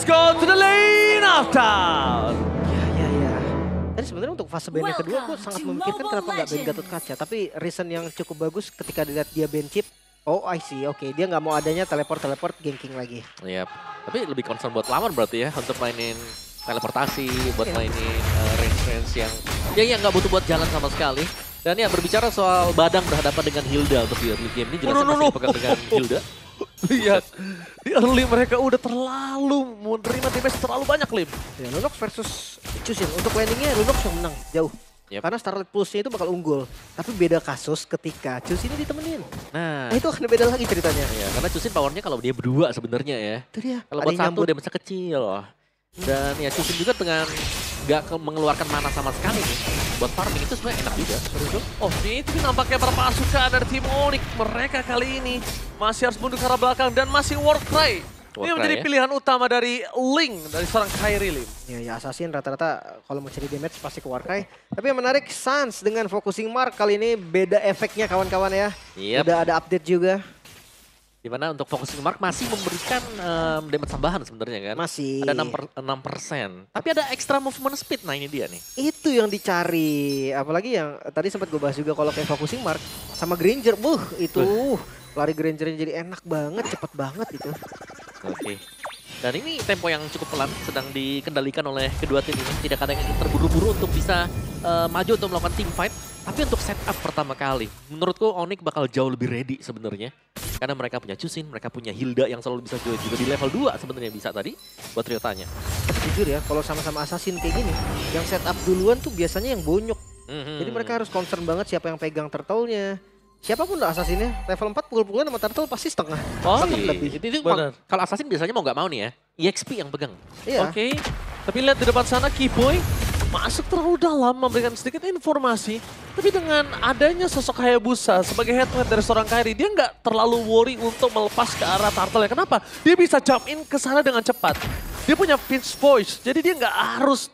go to the lane of town. Ya. Tadi sebenarnya untuk fase ban yang kedua gue sangat memikirkan kenapa nggak ban Gatot Kaca. Tapi reason yang cukup bagus ketika dilihat dia ban chip. Oh I see, oke. Dia nggak mau adanya teleport ganking lagi. Iya, tapi lebih concern buat lawan berarti ya untuk mainin teleportasi, buat mainin range yang nggak butuh buat jalan sama sekali. Dan ya berbicara soal Badang berhadapan dengan Hilda untuk di early game ini jelasnya masih dipegang dengan Hilda. Lihat, di early mereka udah terlalu menerima damage terlalu banyak, Lim. Ya, Lunox versus Chusin. Untuk landingnya Lunox yang menang jauh. Yep. Karena Starlight Pulse-nya itu bakal unggul. Tapi beda kasus ketika Chusin ini ditemenin. Nah, itu akan beda lagi ceritanya. ya, karena Chusin powernya kalau dia berdua sebenarnya ya. Itu dia. Kalau buat satu dia masih kecil. Dan ya Chusin juga dengan nggak mengeluarkan mana sama sekali nih. Buat farming itu sebenarnya enak juga. Oh, itu nampaknya para pasukan dari tim Onyx. Mereka kali ini masih harus mundur ke arah belakang dan masih Warcry. Ini menjadi pilihan utama dari Ling, dari seorang Kairi, Lim. Ya Assassin rata-rata kalau mau cari damage pasti ke Warcry. Tapi yang menarik, Sans dengan focusing mark kali ini beda efeknya kawan-kawan ya. Yep. Udah ada update juga. Dimana untuk focusing mark masih memberikan damage tambahan sebenarnya kan. Masih. Ada 6%. Tapi ada extra movement speed, nah ini dia nih. Itu yang dicari. Apalagi yang tadi sempat gue bahas juga kalau kayak focusing mark sama Granger. Itu lari Grangernya jadi enak banget, cepet banget itu. Oke. Dan ini tempo yang cukup pelan sedang dikendalikan oleh kedua tim ini. Tidak ada yang terburu-buru untuk bisa maju untuk melakukan team fight. Tapi untuk setup pertama kali, menurutku Onyx bakal jauh lebih ready sebenarnya. Karena mereka punya Chusin, mereka punya Hilda yang selalu bisa join juga di level 2 sebenarnya bisa tadi buat Ryotanya. Jujur ya, kalau sama-sama Assassin kayak gini, yang setup duluan tuh biasanya yang bonyok. Jadi mereka harus concern banget siapa yang pegang turtle-nya. Siapapun lah Assassinnya, level 4 pukul-pukulan sama turtle pasti setengah. Oh setengah iya, lebih. itu Kalau Assassin biasanya mau nggak mau nih ya, EXP yang pegang. Iya. Oke, tapi lihat di depan sana Keyboy masuk terlalu dalam memberikan sedikit informasi. Tapi dengan adanya sosok Hayabusa sebagai head-to-head dari seorang Kairi, dia nggak terlalu worry untuk melepas ke arah turtle ya. Kenapa? Dia bisa jump in ke sana dengan cepat. Dia punya pinch voice, jadi dia nggak harus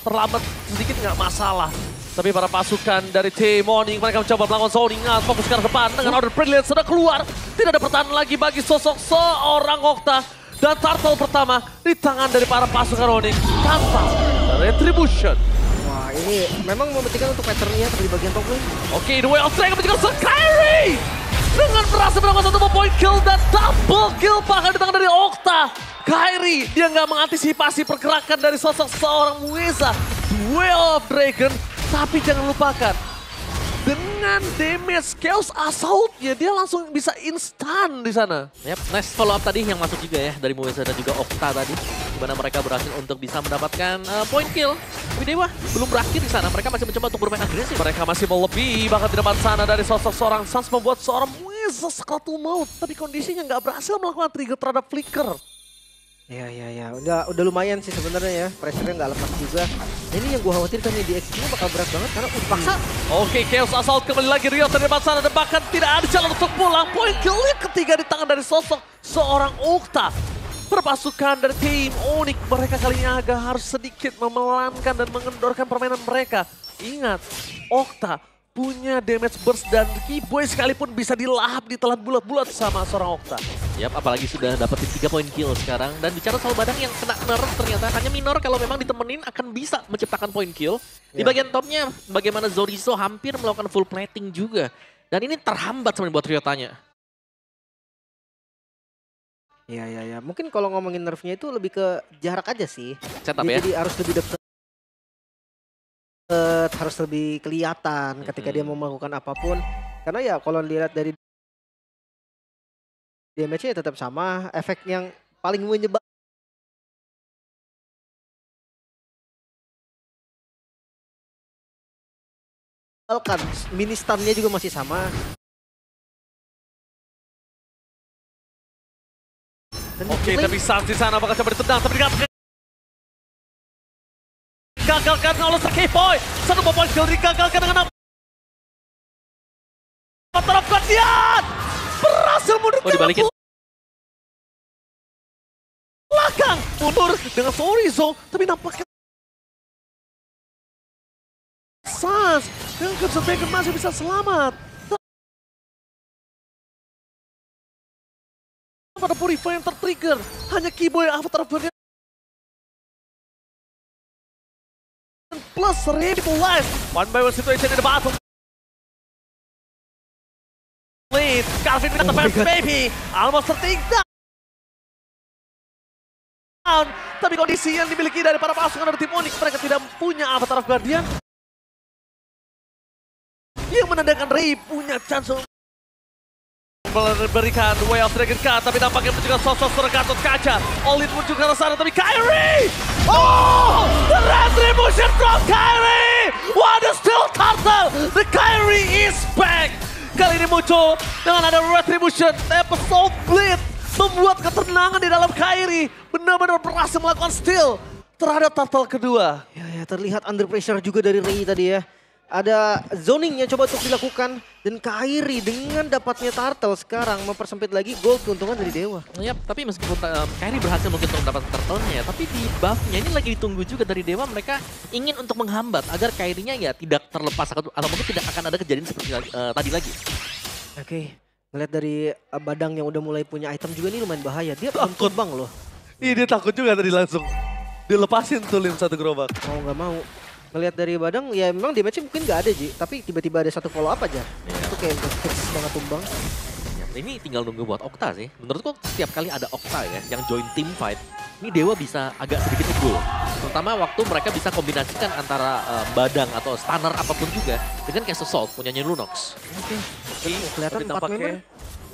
terlambat sedikit nggak masalah. Tapi para pasukan dari tim Onyx mereka mencoba melakukan zoning, fokus ke depan dengan order brilliant sudah keluar. Tidak ada pertahanan lagi bagi sosok seorang Okta. Dan turtle pertama di tangan dari para pasukan Onyx tanpa retribution. Wah ini memang mempentingkan untuk patternnya tapi di bagian top lane. Oke, the way of strength menjadi seorang Kairi. Dengan berhasil melakukan satu point kill dan double kill bahkan di tangan dari Okta. Kairi, dia nggak mengantisipasi pergerakan dari sosok seorang Mueza. Duel of Dragon. Tapi jangan lupakan, dengan damage Chaos Assault-nya dia langsung bisa instan di sana. Yap, nice follow up tadi yang masuk juga ya dari Mueza dan juga Okta tadi. Di mana mereka berhasil untuk bisa mendapatkan point kill. Tapi Dewa belum berakhir di sana, mereka masih mencoba untuk bermain agresif. Mereka masih melebihi bahkan di depan sana dari sosok seorang Sans membuat seorang Mueza sekatu maut. Tapi kondisinya nggak berhasil melakukan trigger terhadap Flicker. Ya. Udah lumayan sih sebenarnya ya. Pressure-nya nggak lepas juga. Nah, ini yang gue khawatirkan nih di XP-nya bakal berat banget karena paksa. Oke, Chaos Assault kembali lagi Riot dari depan sana dan bahkan tidak ada jalan untuk pulang. Point kill yang ketiga di tangan dari sosok seorang Okta. Perpasukan dari tim Onyx mereka kali ini agak harus sedikit memelankan dan mengendorkan permainan mereka. Ingat, Okta punya damage burst dan Keyboy sekalipun bisa dilahap ditelan bulat-bulat sama seorang Okta. Yap, apalagi sudah dapetin 3 point kill sekarang. Dan bicara soal Badang yang kena nerf ternyata hanya minor kalau memang ditemenin akan bisa menciptakan point kill. Di bagian topnya bagaimana Zorizo hampir melakukan full plating juga. Dan ini terhambat sebenarnya buat Ryotanya. Ya. Mungkin kalau ngomongin nerfnya itu lebih ke jarak aja sih. Setup ya. Jadi harus lebih deket. Harus lebih kelihatan ketika dia mau melakukan apapun. Karena ya kalau dilihat dari damage-nya tetap sama. Efek yang paling menyebalkan mini stun-nya juga masih sama. Oke, tapi Sans di sana bakal coba ditendang, tapi digagalkan oleh Keyboy. Satu point kill digagalkan dengan terapkan dia. Berhasil mundur ke dibalikin. belakang. Mundur dengan Zorizo, tapi nampaknya Sans dengan Crimson Dragon masih bisa selamat. Pada Purify yang tertrigger, hanya Keyboy Avatar plus 1000 life. One by one situation in the bottom lane. Calvin with the first baby. Almost tertinggal. Tapi kondisi yang dimiliki dari para pasukan dari tim Onyx, mereka tidak punya Avatar of Guardian. Yang menandakan Ray punya chance memberikan Way of Dragon Cut, tapi nampaknya juga sosok Gatot Kaca. Olin muncul ke arah sana, tapi Kairi! Oh! The retribution from Kairi! What a still turtle! The Kairi is back! Kali ini muncul dengan ada retribution, episode bleed. Membuat ketenangan di dalam Kairi. Benar-benar berhasil melakukan steal terhadap turtle kedua. Ya, terlihat under pressure juga dari Ray tadi ya. Ada zoning yang coba untuk dilakukan. Dan Kairi dengan dapatnya turtle sekarang mempersempit lagi gold keuntungan dari Dewa. Yap, tapi meskipun Kairi berhasil mungkin untuk mendapatkan turtle-nya, tapi di buff-nya ini lagi ditunggu juga dari Dewa. Mereka ingin untuk menghambat agar Kairi-nya ya tidak terlepas atau mungkin tidak akan ada kejadian seperti tadi lagi. Oke. Ngeliat dari Badang yang udah mulai punya item juga ini lumayan bahaya. Dia takut bang loh. Iya, dia takut juga tadi langsung. Dilepasin tuh Lim satu gerobak. Mau nggak mau. Ngeliat dari Badang ya memang damage-nya mungkin nggak ada Ji. Tapi tiba-tiba ada satu follow up aja. Itu kayak fix banget tumbang. Ya, ini tinggal nunggu buat Okta sih. Menurutku setiap kali ada Okta ya yang join team fight, ini Dewa bisa agak sedikit unggul. Terutama waktu mereka bisa kombinasikan antara Badang atau stunner apapun juga dengan Cast Assault punyanya Lunox. Oke. Kelihatan 4 member.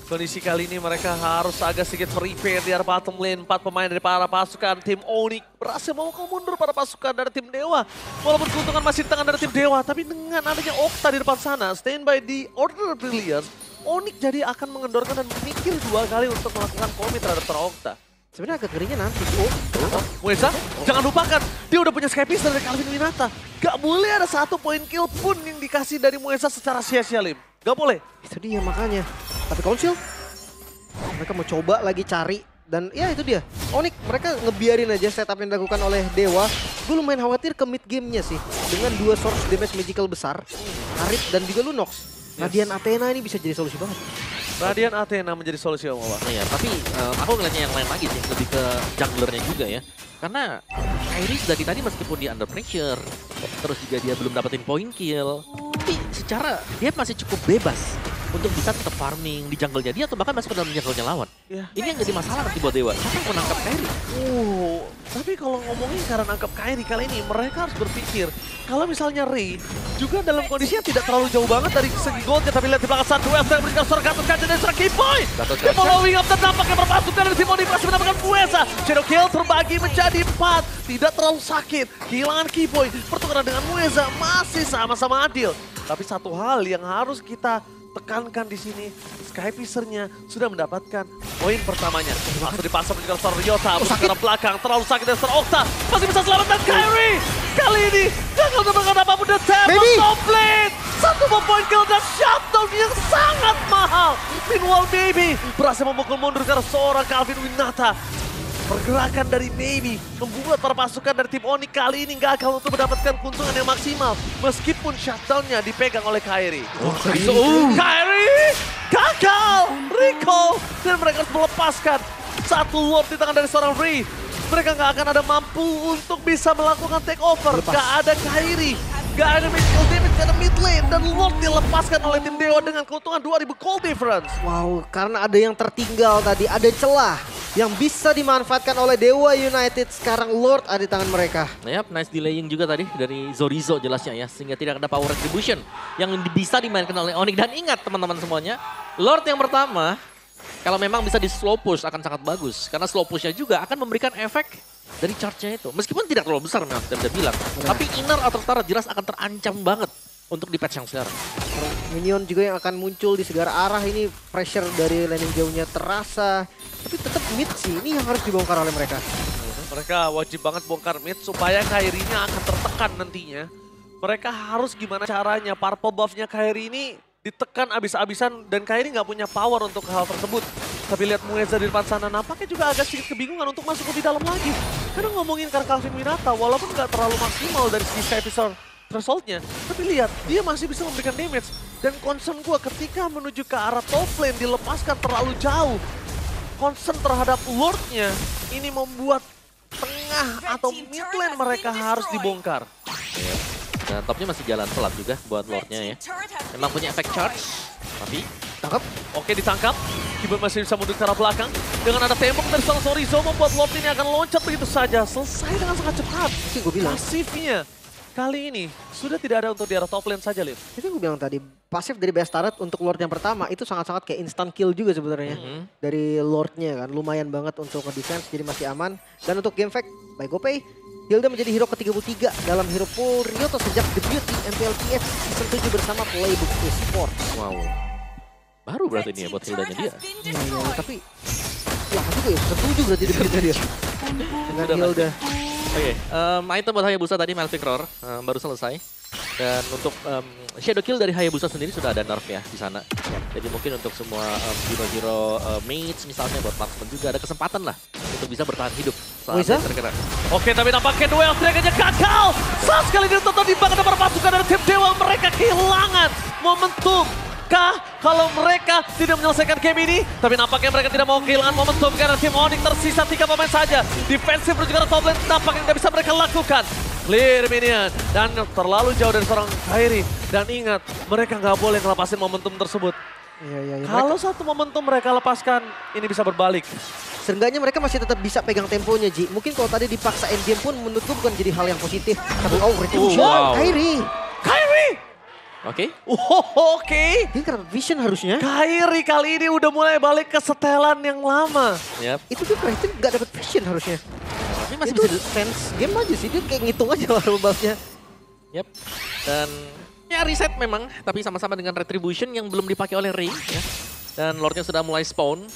Kondisi kali ini mereka harus agak sedikit prepare di arah bottom lane. 4 pemain dari para pasukan tim Onyx berhasil memukul mundur para pasukan dari tim Dewa. Walaupun keuntungan masih di tangan dari tim Dewa, tapi dengan adanya Okta di depan sana, standby di Order Brilliance, Onyx jadi akan mengendorkan dan memikir 2 kali untuk melakukan komit terhadap seorang Okta. Sebenarnya agak ngerinya nanti. Wesa, jangan lupakan, dia udah punya Sky Piece dari Calvin Winata. Gak boleh ada 1 poin kill pun yang dikasih dari Muesa secara sia-sia, Lim. Gak boleh. Itu dia makanya. Tapi Council, mereka mau coba lagi cari. Dan ya itu dia, Onyx mereka ngebiarin aja setup yang dilakukan oleh Dewa. Gue lumayan khawatir ke mid game-nya sih. Dengan 2 source damage magical besar, Arit dan juga Lunox. Radiant Athena ini bisa jadi solusi banget. Radiant Athena menjadi solusi Om Wawah. Iya, tapi aku ngeliatnya yang lain lagi sih, lebih ke junglernya juga ya. Karena Kairi dari tadi meskipun dia under pressure, terus juga dia belum dapetin point kill, tapi secara dia masih cukup bebas untuk bisa tetap farming di jungle-nya dia atau bahkan masuk ke dalam jungle-nya lawan. Ya. Ini yang jadi masalah nanti buat Dewa. Siapa yang menangkap Kairi? Tapi kalau ngomongin karena nangkap Kairi kali ini, mereka harus berpikir kalau misalnya Ray juga dalam kondisi yang tidak terlalu jauh banget dari segi goldnya, tapi lihat di belakang satu West yang memberikan seorang Gatot Kaca dan seorang Keyboy. Di following up dan nampaknya berpasukan dari tim Onyx masih mendapatkan Muesa. Shadow Kill terbagi menjadi 4, tidak terlalu sakit. Kehilangan Keyboy, pertukaran dengan Muesa masih sama-sama adil. Tapi satu hal yang harus kita tekankan di sini, Sky Piercer-nya sudah mendapatkan poin pertamanya. Langsung dipasang menjadi seorang Ryota, musuh ke belakang, terlalu sakit dari seorang Okta. Masih bisa selamatkan Kairi. Kali ini gagal mendapatkan apapun, the tap complete. 1 poin kill dan shutdown yang sangat mahal. Meanwhile Baby berhasil memukul mundur karena seorang Calvin Winata. Pergerakan dari Baby membuat para pasukan dari tim Onyx kali ini gagal untuk mendapatkan keuntungan yang maksimal. Meskipun shutdown-nya dipegang oleh Kairi. Kairi gagal! Recall! Dan mereka harus melepaskan 1 Lord di tangan dari seorang Ray. Mereka nggak akan ada mampu untuk bisa melakukan take over. Nggak ada Kairi. Nggak ada magical damage, nggak ada mid lane. Dan Lord dilepaskan oleh tim Dewa dengan keuntungan 2000 gold difference. Wow, karena ada yang tertinggal tadi, ada celah yang bisa dimanfaatkan oleh Dewa United. Sekarang Lord ada di tangan mereka. Yap, nice delaying juga tadi dari Zorizo jelasnya ya. Sehingga tidak ada power retribution yang bisa dimainkan oleh Onyx. Dan ingat teman-teman semuanya, Lord yang pertama, kalau memang bisa di slow push akan sangat bagus. Karena slow pushnya juga akan memberikan efek dari charge-nya itu. Meskipun tidak terlalu besar memang, saya udah bilang. Tapi inner atau turret jelas akan terancam banget untuk di patch yang sekarang. Minion juga yang akan muncul di segala arah ini, pressure dari landing jauhnya terasa. Tapi tetap mid sih, ini yang harus dibongkar oleh mereka. Mereka wajib banget bongkar mid supaya Kairi-nya akan tertekan nantinya. Mereka harus gimana caranya, purple buff-nya Kairi ini ditekan abis-abisan dan Kairi nggak punya power untuk hal tersebut. Tapi lihat Mueza di depan sana nampaknya juga agak sedikit kebingungan untuk masuk lebih dalam lagi. Karena ngomongin karena Calvin Winata, walaupun nggak terlalu maksimal dari segi Sky Piercer threshold-nya, tapi lihat dia masih bisa memberikan damage. Dan concern gue ketika menuju ke arah top lane dilepaskan terlalu jauh. Concern terhadap Lord-nya ini membuat tengah atau mid lane mereka harus dibongkar. Dan topnya masih jalan pelan juga buat Lordnya ya. Memang punya efek charge, tapi Tangkap. Oke, ditangkap. Keyboy masih bisa mundur ke arah belakang. Dengan ada tembok dari seorang Sorizo membuat Lord ini akan loncat begitu saja. Selesai dengan sangat cepat. Itu gue bilang. Pasifnya kali ini sudah tidak ada untuk di arah top lane saja, Liv. Itu gue bilang tadi, pasif dari Best Turret untuk Lord yang pertama itu sangat-sangat kayak instant kill juga sebenarnya. Dari Lordnya kan, lumayan banget untuk nge-defense, jadi masih aman. Dan untuk game fact, by GoPay, Hilda menjadi hero ke-33 dalam Hero Pool Ryoto sejak debut di MPLPX Season 7 bersama Playbook Esports. wow. Baru berarti ini ya buat Hildanya dia. Iya, tapi lama juga ya, Season 7 berarti debutnya dia. Dengan Sudah Hilda. Oke, item buat Hayabusa tadi Melvin Roar baru selesai. Dan untuk Shadow Kill dari Hayabusa sendiri sudah ada nerf ya di sana. Jadi mungkin untuk semua hero-hero mates misalnya buat marksman juga ada kesempatan lah untuk bisa bertahan hidup saat Moisa? terkena. Oke, tapi nampaknya duel Dragon-nya gagal. Saat sekali ditonton di belakang ada pasukan dari tim Dewa. Mereka kehilangan momentum. Kah kalau mereka tidak menyelesaikan game ini? Tapi nampaknya mereka tidak mau kehilangan momentum karena tim Onyx tersisa 3 pemain saja. Defensif menuju ke top lane nampaknya tidak bisa mereka lakukan. Clear minion dan terlalu jauh dari seorang Kairi. Dan ingat, mereka nggak boleh ngelepasin momentum tersebut. Iya. Kalau satu momentum mereka lepaskan, ini bisa berbalik. Seenggaknya mereka masih tetap bisa pegang temponya, Ji. Mungkin kalau tadi dipaksa endgame pun menurutku bukan jadi hal yang positif. Tapi retribution, wow. Kairi. Kairi! Oke, Oke. Dia kena vision harusnya. Kairi kali ini udah mulai balik ke setelan yang lama. yep. Itu dia Kraken gak dapet vision harusnya. Tapi masih Itu bisa fans game aja sih, dia kayak ngitung aja lah buffnya. Yep. Dan ya reset memang, tapi sama-sama dengan Retribution yang belum dipakai oleh Ring ya. Dan Lordnya sudah mulai spawn.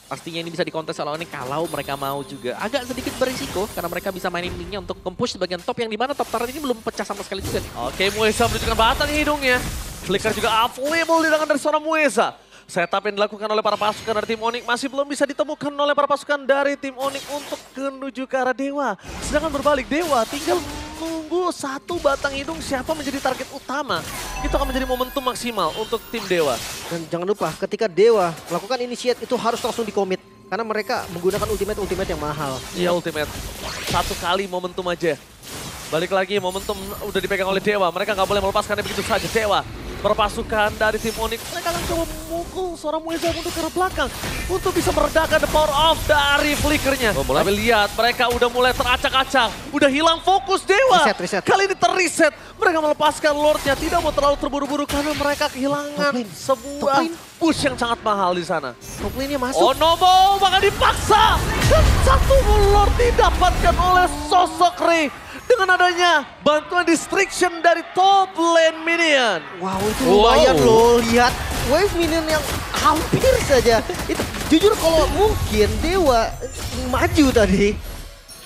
Pastinya ini bisa dikontes oleh Onyx kalau mereka mau juga. Agak sedikit berisiko karena mereka bisa mainin linknya untuk mempush di bagian top yang dimana top turret ini belum pecah sama sekali juga nih. Oke, Mueza menunjukkan batang hidungnya. Flicker juga available di tangan dari seorang Mueza. Setup yang dilakukan oleh para pasukan dari tim Onyx masih belum bisa ditemukan oleh para pasukan dari tim Onyx untuk menuju ke arah Dewa. Sedangkan berbalik Dewa tinggal menunggu satu batang hidung siapa menjadi target utama. Itu akan menjadi momentum maksimal untuk tim Dewa. Dan jangan lupa ketika Dewa melakukan initiate itu harus langsung dikomit. Karena mereka menggunakan ultimate yang mahal. Iya, ultimate. Satu kali momentum aja. Balik lagi momentum udah dipegang oleh Dewa. Mereka nggak boleh melepaskannya begitu saja. Dewa berpasukan dari tim Onyx. Mereka akan coba memukul seorang Mueza mundur ke arah belakang. Untuk bisa meredakan the power of dari flickernya. Oh, mulai? Tapi lihat mereka udah mulai teracak-acak. Udah hilang fokus Dewa. Reset. Kali ini terreset. Mereka melepaskan Lordnya. Tidak mau terlalu terburu-buru karena mereka kehilangan Top lane. sebuah Top lane. push yang sangat mahal di sana. Top lane-nya masuk. Oh no, bakal dipaksa. Dan satu Lord didapatkan oleh sosok Ray. Dengan adanya bantuan distraction dari top lane minion. Wow, itu lumayan loh. Lihat wave minion yang hampir saja. Itu jujur kalau mungkin Dewa maju tadi,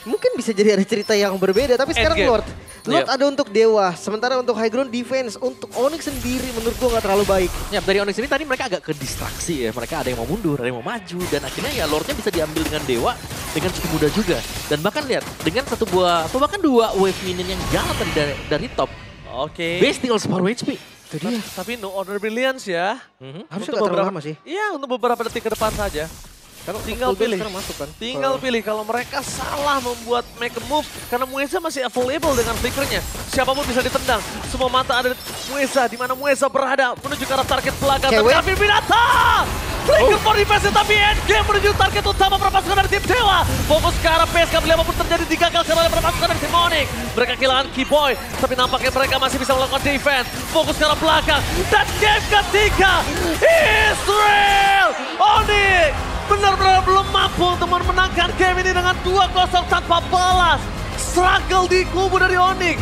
mungkin bisa jadi ada cerita yang berbeda. Tapi sekarang Endgame. Lord ada untuk Dewa. Sementara untuk high ground defense, untuk Onyx sendiri menurut gua nggak terlalu baik. Ya dari Onyx ini tadi mereka agak ke distraksi ya. Mereka ada yang mau mundur, ada yang mau maju. Dan akhirnya ya Lordnya bisa diambil dengan Dewa dengan cukup mudah juga. Dan bahkan lihat dengan satu buah atau bahkan 2 wave minion yang jalan dari top. Oke. Bestial separuh HP. Itu dia. Tapi no order brilliance ya. Harusnya Untuk nggak terlalu lama sih. Iya, untuk beberapa detik ke depan saja. Karena Tinggal Octobell pilih. sekarang masuk kan. Tinggal pilih kalau mereka salah membuat make a move. Karena Mueza masih available dengan flickernya. Siapapun bisa ditendang. Semua mata ada di Mueza. Di mana Mueza berada menuju ke arah target belakang. Cewek. Tapi binatang! Flicker for defense tapi endgame menuju target utama perpasukan dari tim Dewa. Fokus ke arah PSK apapun terjadi digagalkan oleh perpasukan dari tim Onyx. Mereka kehilangan Keyboy. Tapi nampaknya mereka masih bisa melakukan defense. Fokus ke arah belakang. Dan game ketiga. Israel! Onyx! Benar-benar belum mampu untuk memenangkan game ini dengan 2-0 tanpa balas. Struggle di kubu dari Onyx.